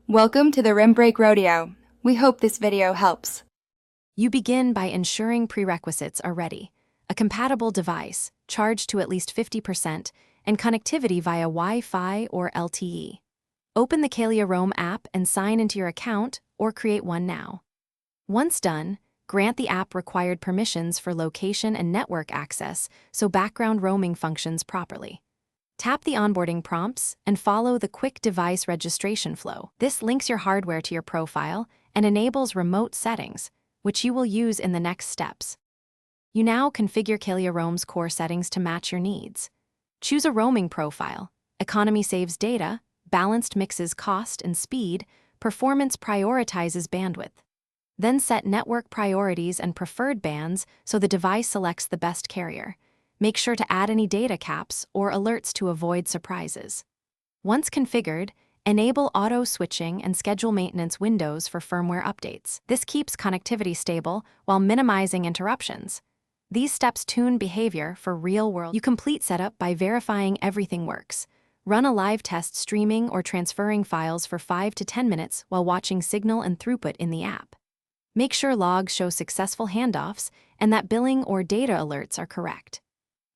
Welcome to the Rim Break Rodeo. We hope this video helps. You begin by ensuring prerequisites are ready: a compatible device, charged to at least 50%, and connectivity via Wi-Fi or LTE. Open the Kalea Roam app and sign into your account or create one now. Once done, grant the app required permissions for location and network access so background roaming functions properly. Tap the onboarding prompts and follow the quick device registration flow. This links your hardware to your profile and enables remote settings, which you will use in the next steps. You now configure Kalea Roam's core settings to match your needs. Choose a roaming profile. Economy saves data, balanced mixes cost and speed, performance prioritizes bandwidth. Then set network priorities and preferred bands so the device selects the best carrier. Make sure to add any data caps or alerts to avoid surprises. Once configured, enable auto switching and schedule maintenance windows for firmware updates. This keeps connectivity stable while minimizing interruptions. These steps tune behavior for real-world. You complete setup by verifying everything works. Run a live test streaming or transferring files for 5 to 10 minutes while watching signal and throughput in the app. Make sure logs show successful handoffs and that billing or data alerts are correct.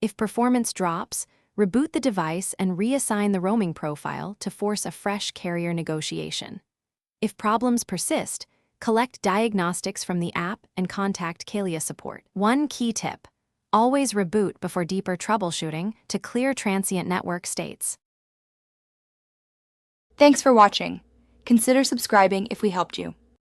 If performance drops, reboot the device and reassign the roaming profile to force a fresh carrier negotiation. If problems persist, collect diagnostics from the app and contact Kalea support. One key tip: always reboot before deeper troubleshooting to clear transient network states. Thanks for watching. Consider subscribing if we helped you.